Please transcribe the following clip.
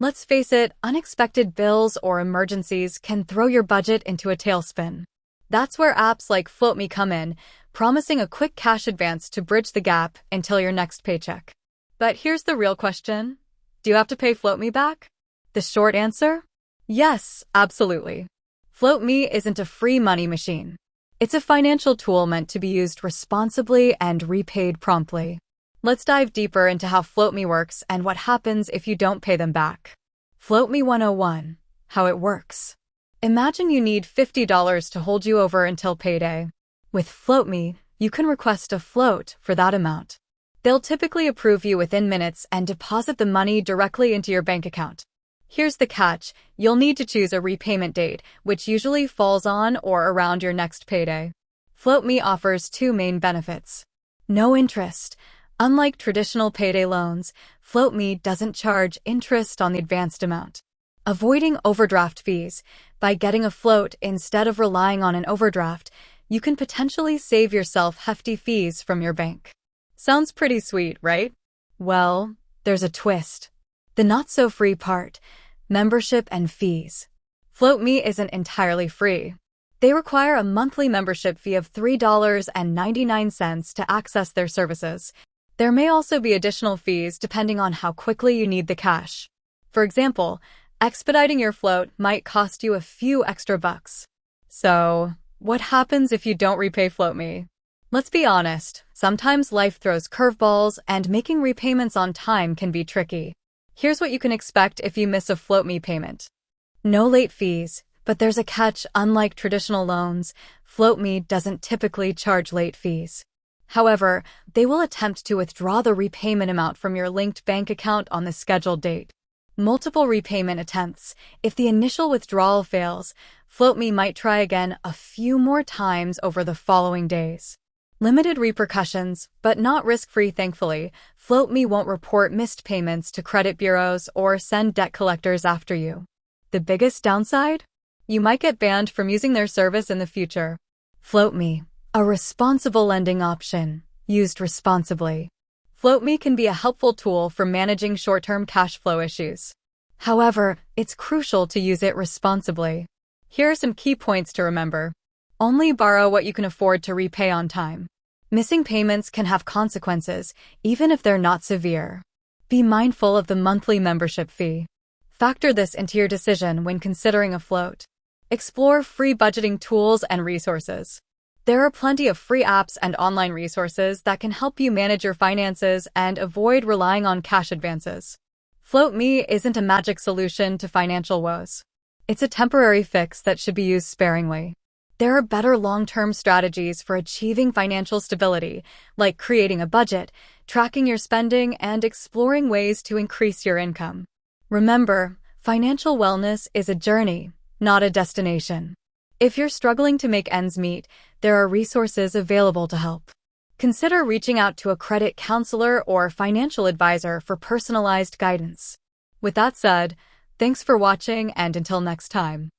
Let's face it, unexpected bills or emergencies can throw your budget into a tailspin. That's where apps like floatme come in, promising a quick cash advance to bridge the gap until your next paycheck. But here's the real question. Do you have to pay floatme back? The short answer? Yes, absolutely. Floatme isn't a free money machine. It's a financial tool meant to be used responsibly and repaid promptly. Let's dive deeper into how floatme works and what happens if you don't pay them back. Floatme 101. How it works. Imagine you need $50 to hold you over until payday. With floatme, you can request a float for that amount. They'll typically approve you within minutes and deposit the money directly into your bank account. Here's the catch. You'll need to choose a repayment date, which usually falls on or around your next payday. Floatme offers two main benefits. No interest. Unlike traditional payday loans, floatme doesn't charge interest on the advanced amount. Avoiding overdraft fees. By getting a float instead of relying on an overdraft, you can potentially save yourself hefty fees from your bank. Sounds pretty sweet, right? Well, there's a twist. The not-so-free part, membership and fees. Floatme isn't entirely free. They require a monthly membership fee of $3.99 to access their services. There may also be additional fees depending on how quickly you need the cash. For example, expediting your float might cost you a few extra bucks. So, what happens if you don't repay floatme? Let's be honest, sometimes life throws curveballs and making repayments on time can be tricky. Here's what you can expect if you miss a floatme payment. No late fees, but there's a catch. Unlike traditional loans, floatme doesn't typically charge late fees. However, they will attempt to withdraw the repayment amount from your linked bank account on the scheduled date. Multiple repayment attempts. If the initial withdrawal fails, floatme might try again a few more times over the following days. Limited repercussions, but not risk-free thankfully. Floatme won't report missed payments to credit bureaus or send debt collectors after you. The biggest downside? You might get banned from using their service in the future. Floatme. A responsible lending option, used responsibly. Floatme can be a helpful tool for managing short-term cash flow issues. However, it's crucial to use it responsibly. Here are some key points to remember. Only borrow what you can afford to repay on time. Missing payments can have consequences, even if they're not severe. Be mindful of the monthly membership fee. Factor this into your decision when considering a float. Explore free budgeting tools and resources. There are plenty of free apps and online resources that can help you manage your finances and avoid relying on cash advances. Floatme isn't a magic solution to financial woes. It's a temporary fix that should be used sparingly. There are better long-term strategies for achieving financial stability, like creating a budget, tracking your spending, and exploring ways to increase your income. Remember, financial wellness is a journey, not a destination. If you're struggling to make ends meet, there are resources available to help. Consider reaching out to a credit counselor or financial advisor for personalized guidance. With that said, thanks for watching and until next time.